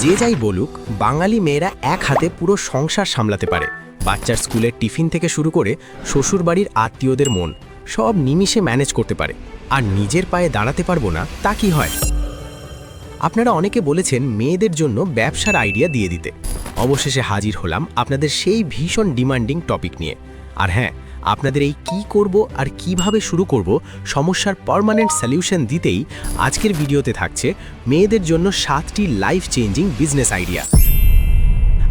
যে যাই বলুক, বাঙালি মেয়েরা এক হাতে পুরো সংসার সামলাতে পারে। বাচ্চার স্কুলের টিফিন থেকে শুরু করে শ্বশুরবাড়ির আত্মীয়দের মন সব নিমিষে ম্যানেজ করতে পারে। আর নিজের পায়ে দাঁড়াতে পারবো না তা কি হয়? আপনারা অনেকে বলেছেন মেয়েদের জন্য ব্যবসার আইডিয়া দিয়ে দিতে। অবশেষে হাজির হলাম আপনাদের সেই ভীষণ ডিমান্ডিং টপিক নিয়ে। আর হ্যাঁ, আপনাদের এই কি করব আর কিভাবে শুরু করব সমস্যার পার্মানেন্ট সলিউশন দিতেই আজকের ভিডিওতে থাকছে মেয়েদের জন্য 7টি লাইফ চেঞ্জিং বিজনেস আইডিয়া।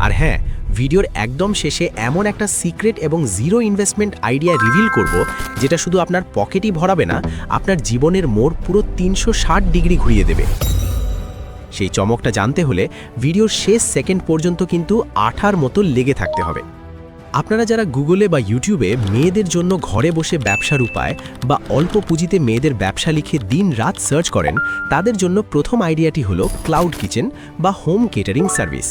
আর হ্যাঁ, ভিডিওর একদম শেষে এমন একটা সিক্রেট এবং জিরো ইনভেস্টমেন্ট আইডিয়া রিভিল করব যেটা শুধু আপনার পকেটই ভরাবে না, আপনার জীবনের মোড় পুরো 360 ডিগ্রি ঘুরিয়ে দেবে। সেই চমকটা জানতে হলে ভিডিওর শেষ সেকেন্ড পর্যন্ত কিন্তু আঠার মতো লেগে থাকতে হবে। আপনারা যারা গুগলে বা ইউটিউবে মেয়েদের জন্য ঘরে বসে ব্যবসার উপায় বা অল্প পুঁজিতে মেয়েদের ব্যবসা লিখে দিন রাত সার্চ করেন, তাদের জন্য প্রথম আইডিয়াটি হলো ক্লাউড কিচেন বা হোম কেটারিং সার্ভিস।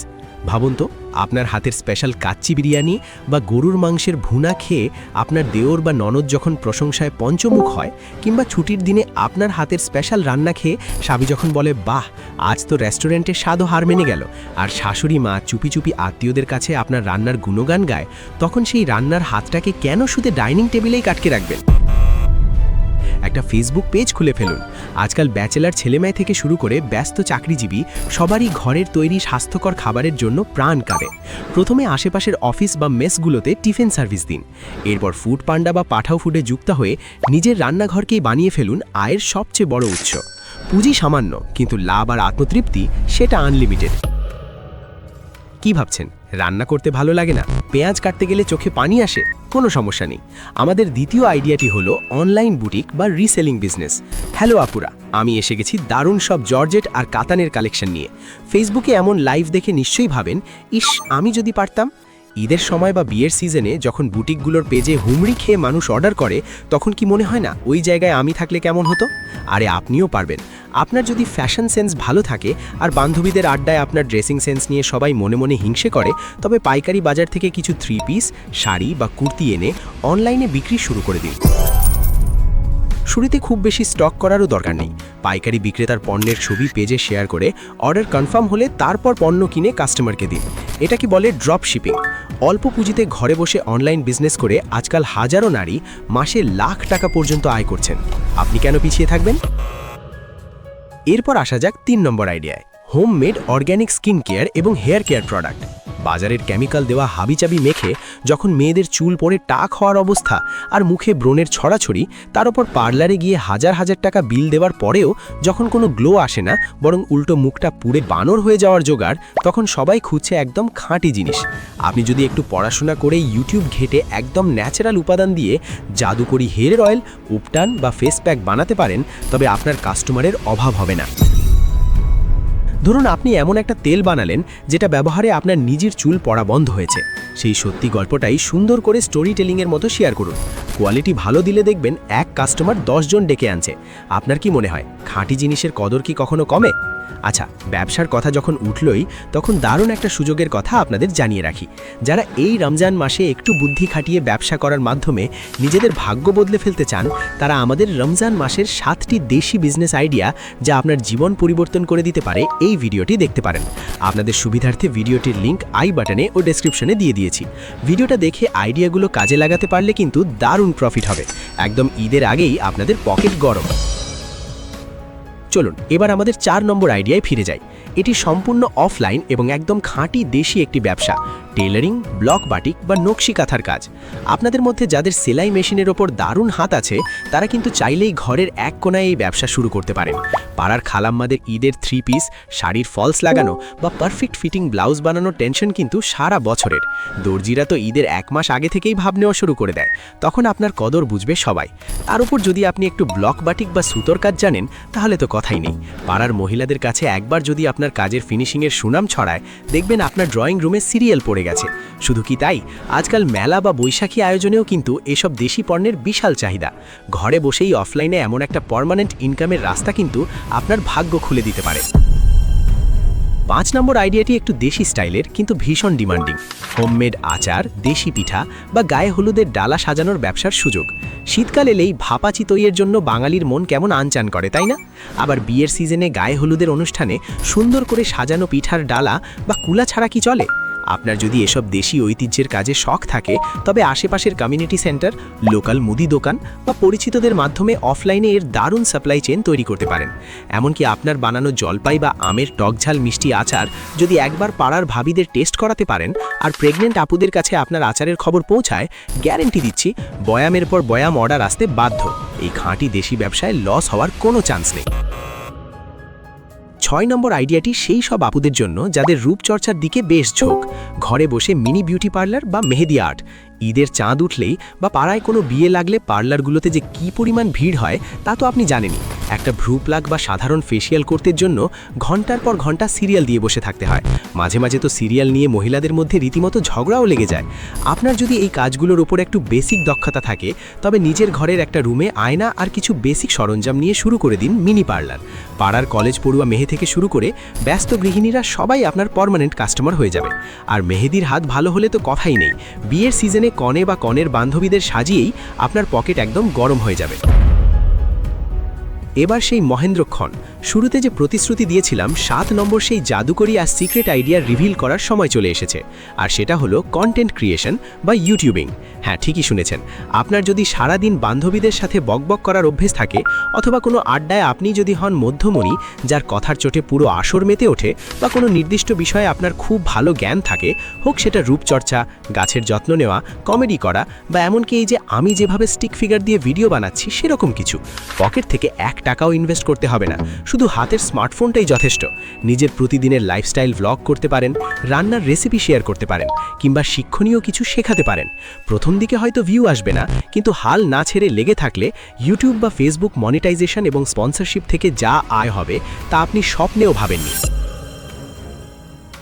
ভাবুন তো, আপনার হাতের স্পেশাল কাচ্চি বিরিয়ানি বা গরুর মাংসের ভুনা খেয়ে আপনার দেওর বা ননদ যখন প্রশংসায় পঞ্চমুখ হয়, কিংবা ছুটির দিনে আপনার হাতের স্পেশাল রান্না খেয়ে স্বামী যখন বলে বাহ, আজ তো রেস্টুরেন্টের স্বাদও হার মেনে গেল, আর শাশুড়ি মা চুপি চুপি আত্মীয়দের কাছে আপনার রান্নার গুণগান গায়, তখন সেই রান্নার হাতটাকে কেন শুধু ডাইনিং টেবিলেই আটকে রাখবেন? একটা ফেসবুক পেজ খুলে ফেলুন। আজকাল ব্যাচেলার ছেলেমেয়ে থেকে শুরু করে ব্যস্ত চাকরিজীবী সবারই ঘরের তৈরি স্বাস্থ্যকর খাবারের জন্য প্রাণ কাঁদে। প্রথমে আশেপাশের অফিস বা মেসগুলোতে টিফিন সার্ভিস দিন। এরপর ফুড পান্ডা বা পাঠাও ফুডে যুক্ত হয়ে নিজের রান্নাঘরকেই বানিয়ে ফেলুন আয়ের সবচেয়ে বড় উৎস। পুঁজি সামান্য, কিন্তু লাভ আর আত্মতৃপ্তি সেটা আনলিমিটেড। কি ভাবছেন, রান্না করতে ভালো লাগে না? পেঁয়াজ কাটতে গেলে চোখে পানি আসে? কোনো সমস্যা নেই। আমাদের দ্বিতীয় আইডিয়াটি হলো অনলাইন বুটিক বা রিসেলিং বিজনেস। হ্যালো আপুরা, আমি এসে গেছি দারুণ সব জর্জেট আর কাতানের কালেকশন নিয়ে। ফেসবুকে এমন লাইভ দেখে নিশ্চয়ই ভাবেন, ইস, আমি যদি পারতাম। ঈদের সময় বা বিয়ের সিজনে যখন বুটিকগুলোর পেজে হুমড়ি খেয়ে মানুষ অর্ডার করে, তখন কি মনে হয় না ওই জায়গায় আমি থাকলে কেমন হতো? আরে আপনিও পারবেন। আপনার যদি ফ্যাশন সেন্স ভালো থাকে আর বান্ধবীদের আড্ডায় আপনার ড্রেসিং সেন্স নিয়ে সবাই মনে মনে হিংসে করে, তবে পাইকারি বাজার থেকে কিছু 3 পিস, শাড়ি বা কুর্তি এনে অনলাইনে বিক্রি শুরু করে দিন। শুরুতে খুব বেশি স্টক করারও দরকার নেই। পাইকারি বিক্রেতার পণ্যের ছবি পেজে শেয়ার করে অর্ডার কনফার্ম হলে তারপর পণ্য কিনে কাস্টমারকে দিন। এটা কি বলে ড্রপ শিপিং। অল্প পুঁজিতে ঘরে বসে অনলাইন বিজনেস করে আজকাল হাজারো নারী মাসে লাখ টাকা পর্যন্ত আয় করছেন। আপনি কেন পিছিয়ে থাকবেন? এরপর আসা যাক 3 নম্বর আইডিয়ায়, হোমমেড অর্গ্যানিক স্কিন কেয়ার এবং হেয়ার কেয়ার প্রোডাক্ট। বাজারের কেমিক্যাল দেওয়া হাবিচাবি মেখে যখন মেয়েদের চুল পড়ে টাক হওয়ার অবস্থা আর মুখে ব্রণের ছড়াছড়ি, তার উপর পার্লারে গিয়ে হাজার হাজার টাকা বিল দেওয়ার পরেও যখন কোনো গ্লো আসে না, বরং উল্টো মুখটা পুড়ে বানর হয়ে যাওয়ার জোগাড়, তখন সবাই খুঁজছে একদম খাঁটি জিনিস। আপনি যদি একটু পড়াশোনা করে ইউটিউব ঘেটে একদম ন্যাচারাল উপাদান দিয়ে জাদুকরি হেয়ার অয়েল, উপটান বা ফেস প্যাক বানাতে পারেন, তবে আপনার কাস্টমারের অভাব হবে না। ধরুন আপনি এমন একটা তেল বানালেন যেটা ব্যবহারে আপনার নিজের চুল পড়া বন্ধ হয়েছে। সেই সত্যি গল্পটাই সুন্দর করে স্টোরি টেলিংয়ের মতো শেয়ার করুন। কোয়ালিটি ভালো দিলে দেখবেন এক কাস্টমার 10 জন ডেকে আনছে। আপনার কি মনে হয়, খাঁটি জিনিসের কদর কি কখনো কমে? আচ্ছা, ব্যবসার কথা যখন উঠলই, তখন দারুণ একটা সুযোগের কথা আপনাদের জানিয়ে রাখি। যারা এই রমজান মাসে একটু বুদ্ধি খাটিয়ে ব্যবসা করার মাধ্যমে নিজেদের ভাগ্য বদলে ফেলতে চান, তারা আমাদের রমজান মাসের 7টি দেশি বিজনেস আইডিয়া যা আপনার জীবন পরিবর্তন করে দিতে পারে, এই ভিডিওটি দেখতে পারেন। আপনাদের সুবিধার্থে ভিডিওটির লিঙ্ক আই বাটনে ও ডেসক্রিপশনে দিয়ে দিয়েছি। ভিডিওটা দেখে আইডিয়াগুলো কাজে লাগাতে পারলে কিন্তু দারুণ প্রফিট হবে। একদম ঈদের আগেই আপনাদের পকেট গরম। চলুন এবার আমাদের 4 নম্বর আইডিয়ায় ফিরে যাই। এটি সম্পূর্ণ অফলাইন এবং একদম খাঁটি দেশি একটি ব্যবসা, টেলারিং, ব্লক বাটিক বা নকশি কাঁথার কাজ। আপনাদের মধ্যে যাদের সেলাই মেশিনের ওপর দারুণ হাত আছে, তারা কিন্তু চাইলেই ঘরের এক কোনায় এই ব্যবসা শুরু করতে পারেন। পাড়ার খালাম্মাদের ঈদের 3 পিস, শাড়ির ফলস লাগানো বা পারফেক্ট ফিটিং ব্লাউজ বানানোর টেনশন কিন্তু সারা বছরের। দর্জিরা তো ঈদের 1 মাস আগে থেকেই ভাব নেওয়া শুরু করে দেয়, তখন আপনার কদর বুঝবে সবাই। তার উপর যদি আপনি একটু ব্লক বাটিক বা সুতোর কাজ জানেন, তাহলে তো কথাই নেই। পাড়ার মহিলাদের কাছে একবার যদি আপনার কাজের ফিনিশিংয়ের সুনাম ছড়ায়, দেখবেন আপনার ড্রয়িং রুমে সিরিয়াল পড়ে গেছে। শুধু কি তাই, আজকাল মেলা বা বৈশাখী আয়োজনেও কিন্তু এসব দেশি পণ্যের বিশাল চাহিদা। ঘরে বসেই অফলাইনে এমন একটা পার্মানেন্ট ইনকামের রাস্তা কিন্তু আপনার ভাগ্য খুলে দিতে পারে। 5 নম্বর আইডিয়াটি একটু দেশি স্টাইলের কিন্তু ভীষণ ডিমান্ডিং। হোমমেড আচার, দেশি পিঠা বা গায়ে হলুদের ডালা সাজানোর ব্যবসার সুযোগ। শীতকাল এলেই ভাপা চিতইয়ের জন্য বাঙালির মন কেমন আনচান করে, তাই না? আবার বিয়ের সিজনে গায়ে হলুদের অনুষ্ঠানে সুন্দর করে সাজানো পিঠার ডালা বা কুলা ছাড়া কি চলে? আপনার যদি এসব দেশি ঐতিহ্যের কাজে শখ থাকে, তবে আশেপাশের কমিউনিটি সেন্টার, লোকাল মুদি দোকান বা পরিচিতদের মাধ্যমে অফলাইনে এর দারুণ সাপ্লাই চেইন তৈরি করতে পারেন। এমনকি আপনার বানানো জলপাই বা আমের টকঝাল মিষ্টি আচার যদি একবার পাড়ার ভাবিদের টেস্ট করাতে পারেন আর প্রেগনেন্ট আপুদের কাছে আপনার আচারের খবর পৌঁছায়, গ্যারেন্টি দিচ্ছি বয়ামের পর বয়াম অর্ডার আসতে বাধ্য। এই খাঁটি দেশি ব্যবসায় লস হওয়ার কোনো চান্স নেই। 6 নম্বর আইডিয়াটি সেই সব আপুদের জন্য যাদের রূপচর্চার দিকে বেশ ঝোঁক। ঘরে বসে মিনি বিউটি পার্লার বা মেহেদি আর্ট। ঈদের চাঁদ উঠলেই বা পাড়ায় কোনো বিয়ে লাগলে পার্লারগুলোতে যে কী পরিমাণ ভিড় হয় তা তো আপনি জানেনই। একটা ভ্রু প্লাগ বা সাধারণ ফেসিয়াল করতে জন্য ঘন্টার পর ঘন্টা সিরিয়াল দিয়ে বসে থাকতে হয়। মাঝে মাঝে তো সিরিয়াল নিয়ে মহিলাদের মধ্যে রীতিমতো ঝগড়াও লেগে যায়। আপনার যদি এই কাজগুলোর উপর একটু বেসিক দক্ষতা থাকে, তবে নিজের ঘরের একটা রুমে আয়না আর কিছু বেসিক সরঞ্জাম নিয়ে শুরু করে দিন মিনি পার্লার। পাড়ার কলেজ পড়ুয়া মেয়ে থেকে শুরু করে ব্যস্ত গৃহিণীরা সবাই আপনার পার্মানেন্ট কাস্টমার হয়ে যাবে। আর মেহেদির হাত ভালো হলে তো কথাই নেই। বিয়ের সিজনে কনে বা কনের বান্ধবীদের সাজিয়েই আপনার পকেট একদম গরম হয়ে যাবে। এবার সেই মহেন্দ্রক্ষণ। শুরুতে যে প্রতিশ্রুতি দিয়েছিলাম, 7 নম্বর সেই জাদুকরি আর সিক্রেট আইডিয়া রিভিল করার সময় চলে এসেছে। আর সেটা হলো কন্টেন্ট ক্রিয়েশন বা ইউটিউবিং। হ্যাঁ, ঠিকই শুনেছেন। আপনার যদি সারাদিন বান্ধবীদের সাথে বকবক করার অভ্যেস থাকে, অথবা কোনো আড্ডায় আপনি যদি হন মধ্যমণি যার কথার চোটে পুরো আসর মেতে ওঠে, বা কোনো নির্দিষ্ট বিষয়ে আপনার খুব ভালো জ্ঞান থাকে, হোক সেটা রূপচর্চা, গাছের যত্ন নেওয়া, কমেডি করা, বা এমনকি এই যে আমি যেভাবে স্টিক ফিগার দিয়ে ভিডিও বানাচ্ছি সেরকম কিছু, পকেট থেকে 1 টাকাও ইনভেস্ট করতে হবে না। শুধু হাতের স্মার্টফোনটাই যথেষ্ট। নিজের প্রতিদিনের লাইফস্টাইল ভ্লগ করতে পারেন, রান্নার রেসিপি শেয়ার করতে পারেন, কিংবা শিক্ষণীয় কিছু শেখাতে পারেন। প্রথম দিকে হয়তো ভিউ আসবে না, কিন্তু হাল না ছেড়ে লেগে থাকলে ইউটিউব বা ফেসবুক মনিটাইজেশন এবং স্পন্সরশিপ থেকে যা আয় হবে তা আপনি স্বপ্নেও ভাবেননি।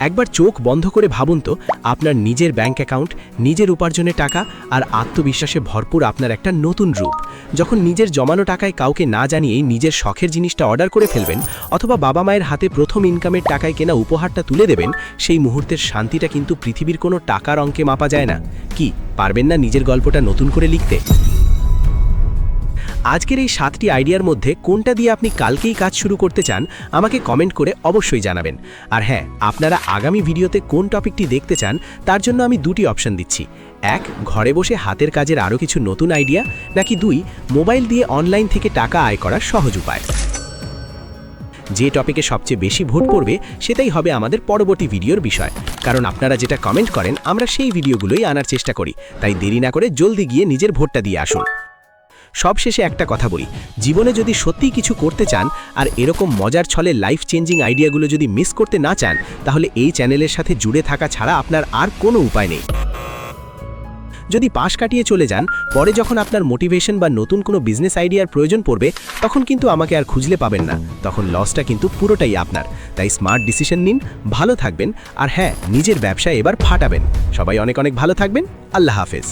একবার চোখ বন্ধ করে ভাবুন তো, আপনার নিজের ব্যাংক অ্যাকাউন্ট, নিজের উপার্জনের টাকা আর আত্মবিশ্বাসে ভরপুর আপনার একটা নতুন রূপ। যখন নিজের জমানো টাকায় কাউকে না জানিয়েই নিজের শখের জিনিসটা অর্ডার করে ফেলবেন, অথবা বাবা মায়ের হাতে প্রথম ইনকামের টাকায় কেনা উপহারটা তুলে দেবেন, সেই মুহূর্তের শান্তিটা কিন্তু পৃথিবীর কোনো টাকার অঙ্কে মাপা যায় না। কি পারবেন না নিজের গল্পটা নতুন করে লিখতে? আজকের এই 7টি আইডিয়ার মধ্যে কোনটা দিয়ে আপনি কালকেই কাজ শুরু করতে চান, আমাকে কমেন্ট করে অবশ্যই জানাবেন। আর হ্যাঁ, আপনারা আগামী ভিডিওতে কোন টপিকটি দেখতে চান তার জন্য আমি 2টি অপশন দিচ্ছি। 1, ঘরে বসে হাতের কাজের আরও কিছু নতুন আইডিয়া, নাকি 2, মোবাইল দিয়ে অনলাইন থেকে টাকা আয় করার সহজ উপায়। যে টপিকে সবচেয়ে বেশি ভোট পড়বে সেটাই হবে আমাদের পরবর্তী ভিডিওর বিষয়। কারণ আপনারা যেটা কমেন্ট করেন আমরা সেই ভিডিওগুলোই আনার চেষ্টা করি। তাই দেরি না করে জলদি গিয়ে নিজের ভোটটা দিয়ে আসুন। সবশেষে একটা কথা বলি, জীবনে যদি সত্যিই কিছু করতে চান আর এরকম মজার ছলে লাইফ চেঞ্জিং আইডিয়াগুলো যদি মিস করতে না চান, তাহলে এই চ্যানেলের সাথে জুড়ে থাকা ছাড়া আপনার আর কোনো উপায় নেই। যদি পাশ কাটিয়ে চলে যান, পরে যখন আপনার মোটিভেশন বা নতুন কোনো বিজনেস আইডিয়ার প্রয়োজন পড়বে, তখন কিন্তু আমাকে আর খুঁজলে পাবেন না। তখন লসটা কিন্তু পুরোটাই আপনার। তাই স্মার্ট ডিসিশন নিন, ভালো থাকবেন, আর হ্যাঁ, নিজের ব্যবসায় এবার ফাটাবেন। সবাই অনেক অনেক ভালো থাকবেন। আল্লাহ হাফেজ।